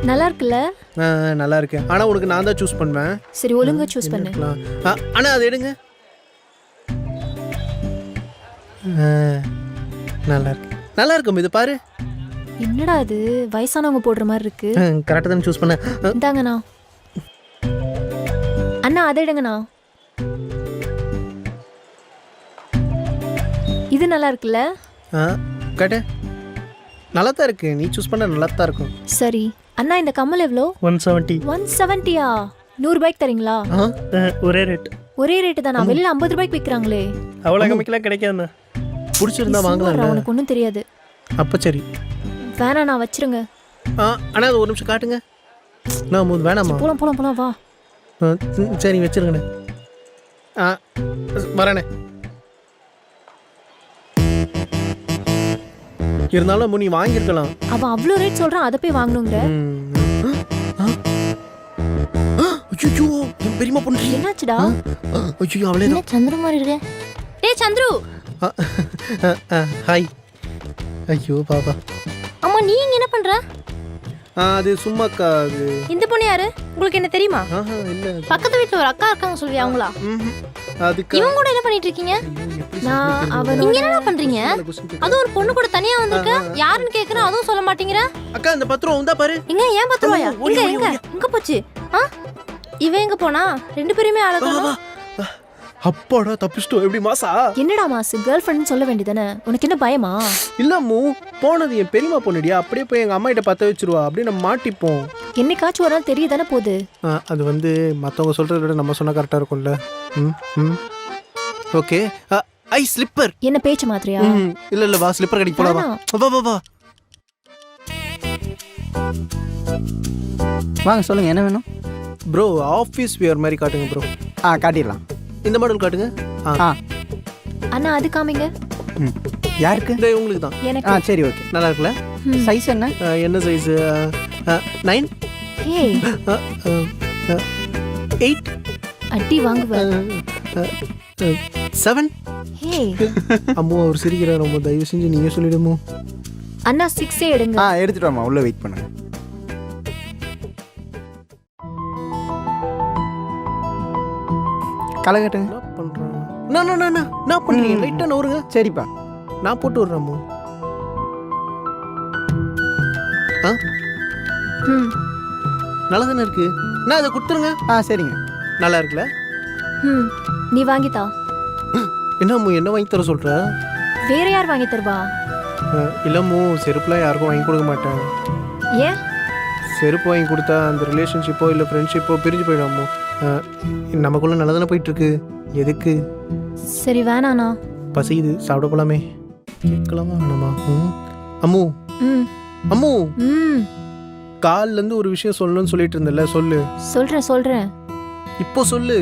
நல்லா இருக்குல்ல? நல்லா இருக்கு. ஆனா உனக்கு நான் தான் சூஸ் பண்ணுவேன். சரி ஒழுங்கா சூஸ் பண்ணு. ஆனா அது எடுங்க. நல்லா இருக்கு. நல்லா இருக்கும் இது பாரு. என்னடா இது வயசானவங்க போடுற மாதிரி இருக்கு. கரெக்டாக தான் சூஸ் பண்ண. இந்தாங்கண்ணா. அண்ணா அதை எடுங்கண்ணா. இது நல்லா இருக்குல்ல? கேட்ட நல்லா தான் இருக்கு. நீ சூஸ் பண்ண நல்லா தான் இருக்கும். சரி அண்ணா இந்த கம்மல் எவ்வளோ? 170. 170யா? 100 ரூபாய்க்கு தரீங்களா? ஒரே ரேட். ஒரே ரேட்டு தானா? வெளியில 50 ரூபாய்க்கு விற்கிறாங்களே. அவ்வளோ கம்மிக்கெல்லாம் கிடைக்காதுண்ணா. பிடிச்சிருந்தா வாங்கலாம். உனக்கு ஒன்றும் தெரியாது. அப்போ சரி வேணாம் நான் வச்சிருங்க. அண்ணா அது ஒரு நிமிஷம் காட்டுங்க. நான் வேணாமா? போலாம் போலாம் போலாம் வா. சரி வச்சிருங்கண்ணே. வரேண்ணே. இருந்தாலும் நீ வாங்கியிருக்கலாம். அவன் அவ்வளோ ரேட் சொல்றான், அதை போய் வாங்கணுங்க. ஐயோ பெரியமா பொண்ணு என்னாச்சுடா? ஐயோ அவளே என்ன சந்திர மாதிரி இருக்க? டேய் சந்துரு. ஹாய். ஐயோ பாபா. அம்மா நீ இங்க என்ன பண்ற? அது சும்மாக்கா. அது இந்த பொண்ணு யாரு? உங்களுக்கு என்ன தெரியுமா? இல்ல பக்கத்து வீட்ல ஒரு அக்கா இருக்காங்க சொல்வியா அவங்களா? அதுக்கு இவங்க கூட என்ன பண்ணிட்டு இருக்கீங்க? நான் அவன் இங்க என்ன பண்றீங்க? அது ஒரு பொண்ணு கூட தனியா வந்திருக்க. யாருன்னு கேக்குறேன் அதுவும் சொல்ல மாட்டீங்கற. அக்கா இந்த பத்திரம் உண்டா பாரு. எங்க ஏன் பத்திரமாயா? எங்க போச்சு? இவன் எங்க போனா? ரெண்டு பேருமே அழகா. அப்பாடா தப்பிச்சிட்டோம். எப்படி மாசா? என்னடா மாசு? கேர்ள் ஃப்ரெண்ட் சொல்ல வேண்டியதானே? உனக்கு என்ன பயமா? இல்லம்மா போனது என் பெரியமா பொண்ணுடியா. அப்படியே போய் எங்க அம்மா கிட்ட பத்த வச்சிருவா. அப்படியே நம்ம மாட்டிப்போம். என்னைக்காச்சும் ஒரு நாள் தெரியுதானே போகுது. அது வந்து மற்றவங்க சொல்றத விட நம்ம சொன்னா கரெக்டா இருக்கும்ல. ஓகே. ஐ ஸ்லிப்பர். என்ன பேச்சு மாத்திரையா? இல்ல வா ஸ்லிப்பர் கடைக்கு போலாம். வா வா வா. வாங்க சொல்லுங்க என்ன வேணும்? ப்ரோ ஆஃபீஸ் வியர் மாதிரி காட்டுங்க ப்ரோ. காட்டிடலாம். இந்த மாடல் காட்டுங்க. அண்ணா அது காமிங்க. யாருக்கு? இந்த உங்களுக்கு தான். எனக்கு. சரி ஓகே. நல்லா இருக்குல்ல? சைஸ் என்ன? என்ன சைஸ்? 9. ஹே 8. அடி வாங்குவ. 7. ஹே அம்மா ஒரு சிரிக்கிற. ரொம்ப தயவு செஞ்சு நீங்க சொல்லிடுமோ. அண்ணா 6 எடுங்க. எடுத்துட்டு வாமா. உள்ள வெயிட் பண்ணுங்க. கலகட்டுங்க. என்ன பண்றேன்? நான் பண்றீங்க. லைட்டா நோருங்க. சரிப்பா நான் போட்டு விடுறேன். நல்லா தானே இருக்கு. நான் அதை கொடுத்துருங்க. சரிங்க. நல்லா இருக்குல்ல? நீ வாங்கித்தா. என்னம்மு என்ன வாங்கி தர சொல்ற? வேற யார் வாங்கி தருவா? இல்லம்மு செருப்புலாம் யாருக்கும் வாங்கி கொடுக்க மாட்டேன். ஏன்? செருப்பு வாங்கி கொடுத்தா அந்த ரிலேஷன்ஷிப்போ இல்லை ஃப்ரெண்ட்ஷிப்போ பிரிஞ்சு போயிடாமோ. நமக்குள்ள நல்லா தானே போயிட்டு இருக்கு. எதுக்கு? சரி வேணாண்ணா. பசியுது, சாப்பிட போலாமே. கேட்கலாமா வேணாமா? அம்மு அம்மு கால்ல இருந்து ஒரு விஷயம் சொல்லணும்னு சொல்லிட்டு இருந்தல. சொல்லு. சொல்றேன். இப்போ சொல்லு.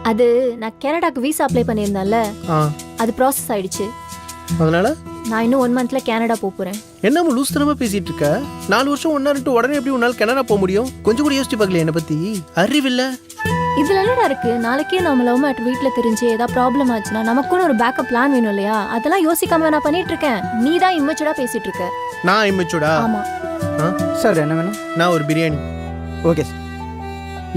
அது நான் கனடாக்கு விசா அப்ளை பண்ணியிருந்தேன்ல, அது ப்ராசஸ் ஆயிடுச்சு. அதனால நான் இன்னும் 1 மந்த்ல கனடா போறேன். என்னம்மா லூஸ்தனமா பேசிட்டு இருக்க? 4 வருஷம் ஒன்னா இருந்து உடனே எப்படி உன்னால கனடா போக முடியும்? கொஞ்சம் கூட யோசிச்சு பார்க்கல என்ன பத்தி? அறிவில்ல. இதுல என்னடா இருக்கு? நாளைக்கே நம்ம லவ் மேட்டர் வீட்ல தெரிஞ்சு ஏதாவது ப்ராப்ளம் ஆச்சுன்னா நமக்குன்னு ஒரு பேக்கப் பிளான் வேணும் இல்லையா? அதெல்லாம் யோசிக்காம நான் பண்ணிட்டு இருக்கேன். நீ தான் இம்மெச்சூர்டா பேசிட்டு இருக்க. நான் இம்மெச்சூர்டா? ஆமா. சார் என்ன வேணும்? நான் ஒரு பிரியாணி. Okay sir.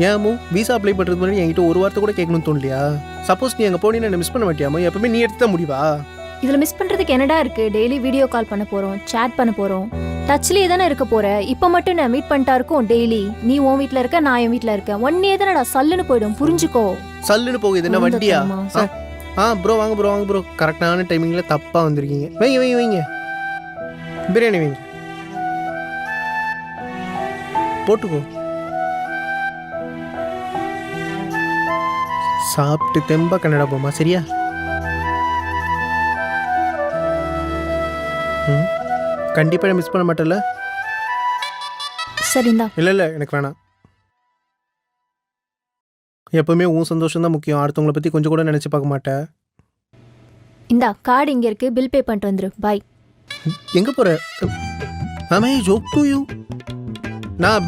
ஏன் விசா அப்ளை பண்றது முன்னாடி என்கிட்ட ஒரு வார்த்தை கூட கேட்கணும்னு தோணலையா? சப்போஸ் நீ அங்க போனீங்கன்னா என்ன மிஸ் பண்ண மாட்டியாமோ? எப்பவுமே நீ எடுத்து தான் முடிவா? இதுல மிஸ் பண்றதுக்கு என்னடா இருக்கு? டெய்லி வீடியோ கால் பண்ண போறோம், சேட் பண்ண போறோம், டச்லயே தானே இருக்க போற. இப்ப மட்டும் நான் மீட் பண்ணிட்டா இருக்கும் டெய்லி. நீ உன் வீட்ல இருக்க, நான் என் வீட்ல இருக்கேன். 1 இயர் தானடா சல்லுன்னு போயிடும். புரிஞ்சுக்கோ. சல்லுன்னு போகுது என்ன வண்டியா? ப்ரோ வாங்க ப்ரோ. கரெக்டான டைமிங்ல தப்பா வந்திருக்கீங்க. வைங்க பிரியாணி வைங்க. போட்டுக்கோ. சாப்பிட்டு தெம்பா கனடா போமா. சரியா? கண்டிப்பா மிஸ் பண்ண மாட்டேன்ல? சரிந்தா. இல்ல எனக்கு வேணாம். எப்பவுமே உன் சந்தோஷம் தான் முக்கியம். அடுத்தவங்களை பத்தி கொஞ்சம் கூட நினைச்சு பார்க்க மாட்டேன். இந்தா கார்டு இங்க இருக்கு. பில் பே பண்ணிட்டு வந்துரு. பை. எங்க போற? Joke to you. நான்